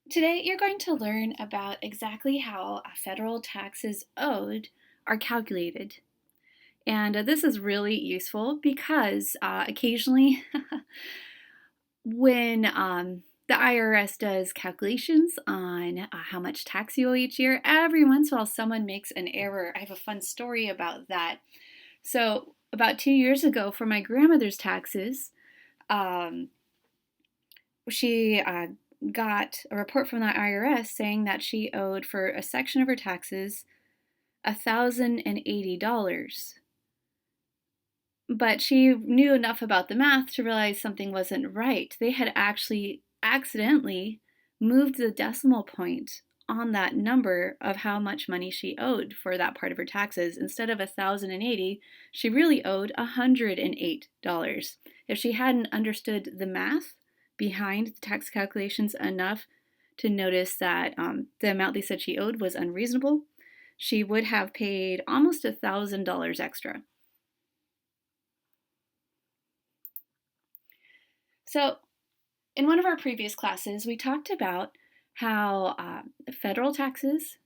Today, you're going to learn about exactly how federal taxes owed are calculated. And this is really useful because occasionally, when the IRS does calculations on how much tax you owe each year, every once in a while someone makes an error. I have a fun story about that. So, about 2 years ago, for my grandmother's taxes, um, she got a report from the IRS saying that she owed for a section of her taxes $1,080. But she knew enough about the math to realize something wasn't right. They had actually accidentally moved the decimal point on that number of how much money she owed for that part of her taxes. Instead of 1,080, she really owed $108. If she hadn't understood the math behind the tax calculations enough to notice that the amount they said she owed was unreasonable, she would have paid almost $1,000 extra. So, in one of our previous classes, we talked about how federal taxes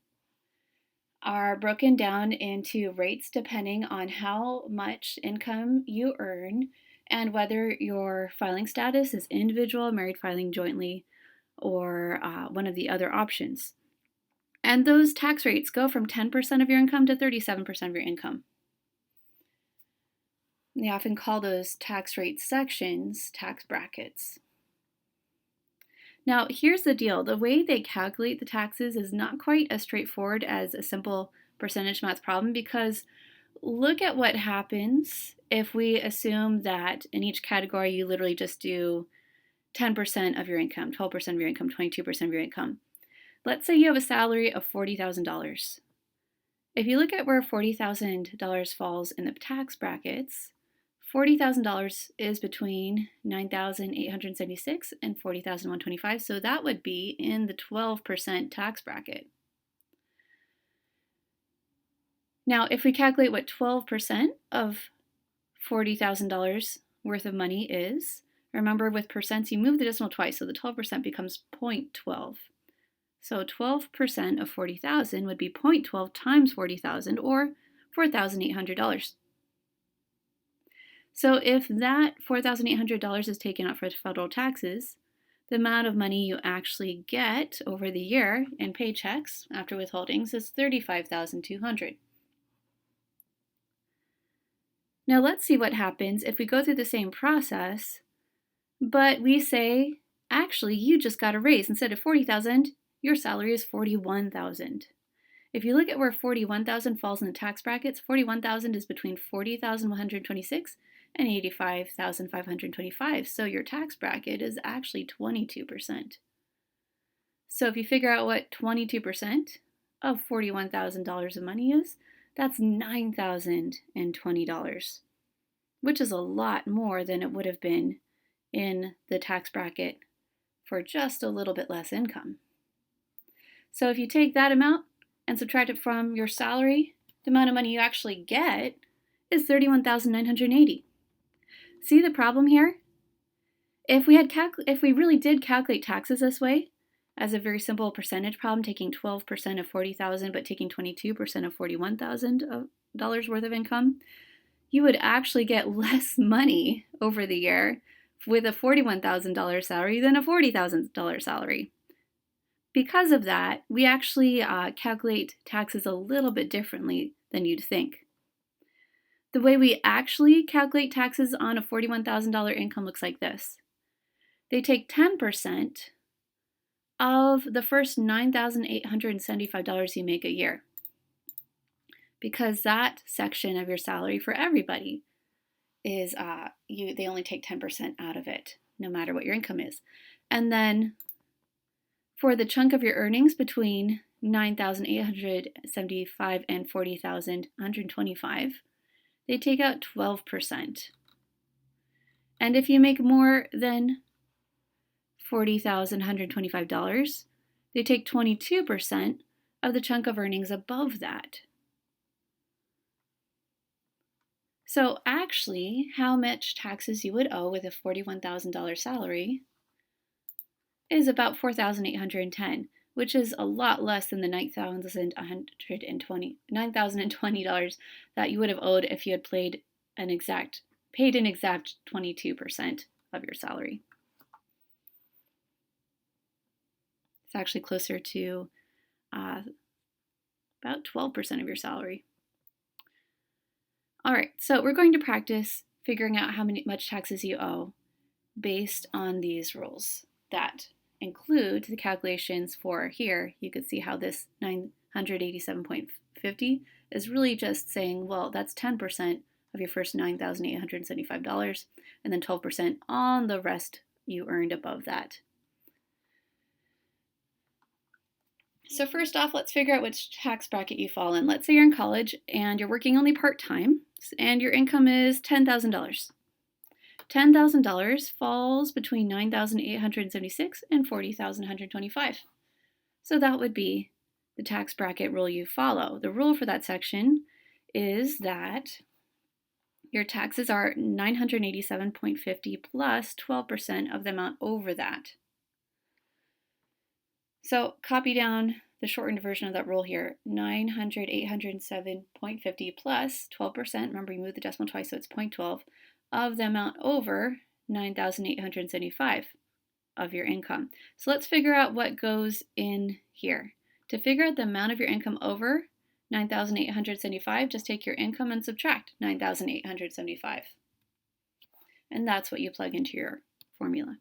are broken down into rates depending on how much income you earn and whether your filing status is individual, married filing jointly, or one of the other options. And those tax rates go from 10% of your income to 37% of your income. They often call those tax rate sections tax brackets. Now, here's the deal. The way they calculate the taxes is not quite as straightforward as a simple percentage math problem, because look at what happens if we assume that in each category you literally just do 10% of your income, 12% of your income, 22% of your income. Let's say you have a salary of $40,000. If you look at where $40,000 falls in the tax brackets, $40,000 is between $9,876 and $40,125, so that would be in the 12% tax bracket. Now, if we calculate what 12% of $40,000 worth of money is, remember with percents you move the decimal twice, so the 12% becomes 0.12. So 12% of 40,000 would be 0.12 times 40,000, or $4,800. So if that $4,800 is taken out for federal taxes, the amount of money you actually get over the year in paychecks after withholdings is $35,200. Now let's see what happens if we go through the same process, but we say, actually, you just got a raise. Instead of $40,000, your salary is $41,000. If you look at where $41,000 falls in the tax brackets, $41,000 is between $40,126 and $85,525. So your tax bracket is actually 22%. So if you figure out what 22% of $41,000 of money is, that's $9,020, which is a lot more than it would have been in the tax bracket for just a little bit less income. So if you take that amount and subtract it from your salary, the amount of money you actually get is $31,980. See the problem here? If we really did calculate taxes this way, as a very simple percentage problem, taking 12% of $40,000 but taking 22% of $41,000 worth of income, you would actually get less money over the year with a $41,000 salary than a $40,000 salary. Because of that, we actually calculate taxes a little bit differently than you'd think. The way we actually calculate taxes on a $41,000 income looks like this. They take 10% of the first $9,875 you make a year, because that section of your salary for everybody is they only take 10% out of it, no matter what your income is. And then for the chunk of your earnings between $9,875 and $40,125, they take out 12%. And if you make more than $40,125, they take 22% of the chunk of earnings above that. So actually, how much taxes you would owe with a $41,000 salary is about $4,810, which is a lot less than the $9,020 that you would have owed if you had paid an exact 22% of your salary. It's actually closer to about 12% of your salary. All right, so we're going to practice figuring out how much taxes you owe based on these rules that include the calculations for here. You could see how this 987.50 is really just saying, well, that's 10% of your first $9,875 and then 12% on the rest you earned above that. So first off, let's figure out which tax bracket you fall in. Let's say you're in college and you're working only part-time and your income is $10,000. $10,000 falls between $9,876 and $40,125. So that would be the tax bracket rule you follow. The rule for that section is that your taxes are $987.50 plus 12% of the amount over that. So copy down the shortened version of that rule here, 807.50 plus 12%, remember you moved the decimal twice so it's 0.12, of the amount over 9,875 of your income. So let's figure out what goes in here. To figure out the amount of your income over 9,875, just take your income and subtract 9,875. And that's what you plug into your formula.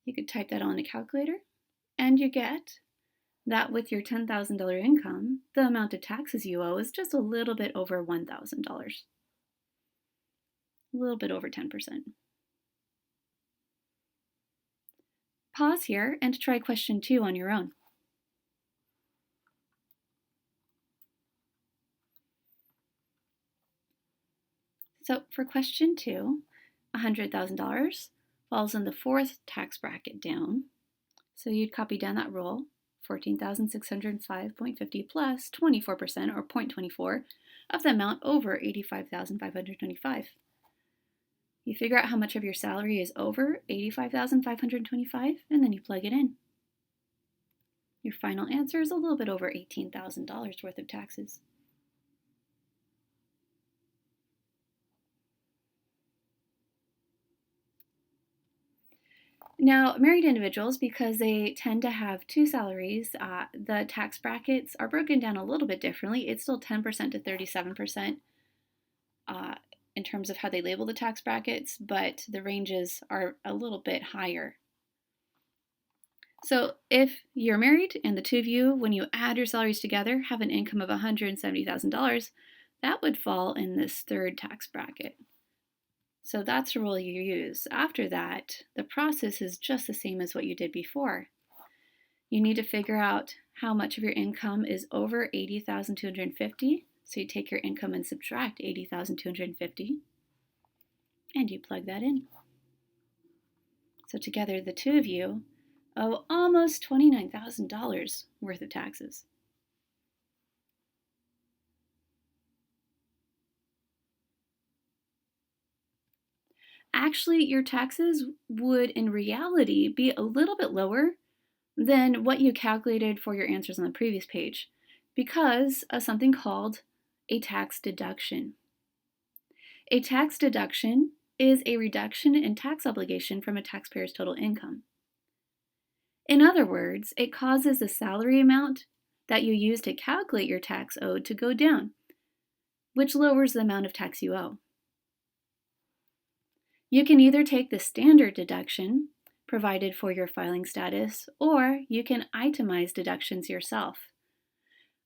You could type that on the calculator, and you get that with your $10,000 income, the amount of taxes you owe is just a little bit over $1,000. A little bit over 10%. Pause here and try question 2 on your own. So for question 2, $100,000 falls in the 4th tax bracket down. So you'd copy down that rule, 14,605.50 plus 24% or 0.24 of the amount over 85,525. You figure out how much of your salary is over 85,525 and then you plug it in. Your final answer is a little bit over $18,000 worth of taxes. Now, married individuals, because they tend to have 2 salaries, the tax brackets are broken down a little bit differently. It's still 10% to 37% in terms of how they label the tax brackets, but the ranges are a little bit higher. So if you're married and the 2 of you, when you add your salaries together, have an income of $170,000, that would fall in this 3rd tax bracket. So that's the rule you use. After that, the process is just the same as what you did before. You need to figure out how much of your income is over $80,250. So you take your income and subtract $80,250, and you plug that in. So together, the 2 of you owe almost $29,000 worth of taxes. Actually, your taxes would, in reality, be a little bit lower than what you calculated for your answers on the previous page because of something called a tax deduction. A tax deduction is a reduction in tax obligation from a taxpayer's total income. In other words, it causes the salary amount that you use to calculate your tax owed to go down, which lowers the amount of tax you owe. You can either take the standard deduction provided for your filing status, or you can itemize deductions yourself.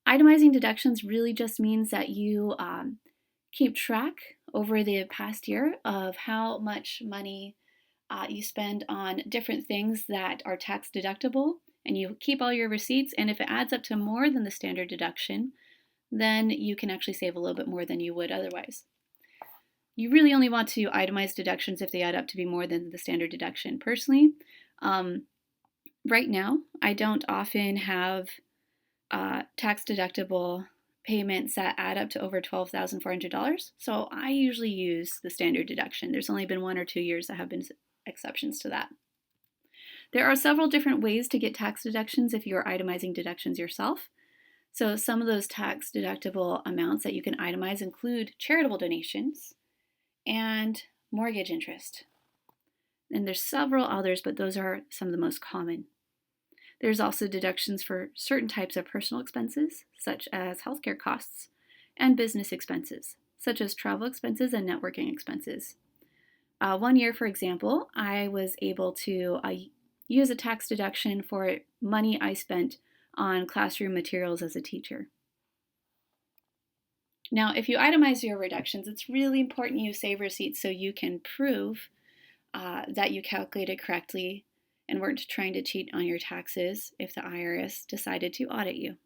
Itemizing deductions really just means that you keep track over the past year of how much money you spend on different things that are tax deductible, and you keep all your receipts, and if it adds up to more than the standard deduction, then you can actually save a little bit more than you would otherwise. You really only want to itemize deductions if they add up to be more than the standard deduction. Personally, right now, I don't often have tax deductible payments that add up to over $12,400, so I usually use the standard deduction. There's only been 1 or 2 years that have been exceptions to that. There are several different ways to get tax deductions if you're itemizing deductions yourself. So some of those tax deductible amounts that you can itemize include charitable donations and mortgage interest. And there's several others, but those are some of the most common. There's also deductions for certain types of personal expenses, such as healthcare costs, and business expenses, such as travel expenses and networking expenses. One year, for example, I was able to use a tax deduction for money I spent on classroom materials as a teacher. Now, if you itemize your reductions, it's really important you save receipts so you can prove that you calculated correctly and weren't trying to cheat on your taxes if the IRS decided to audit you.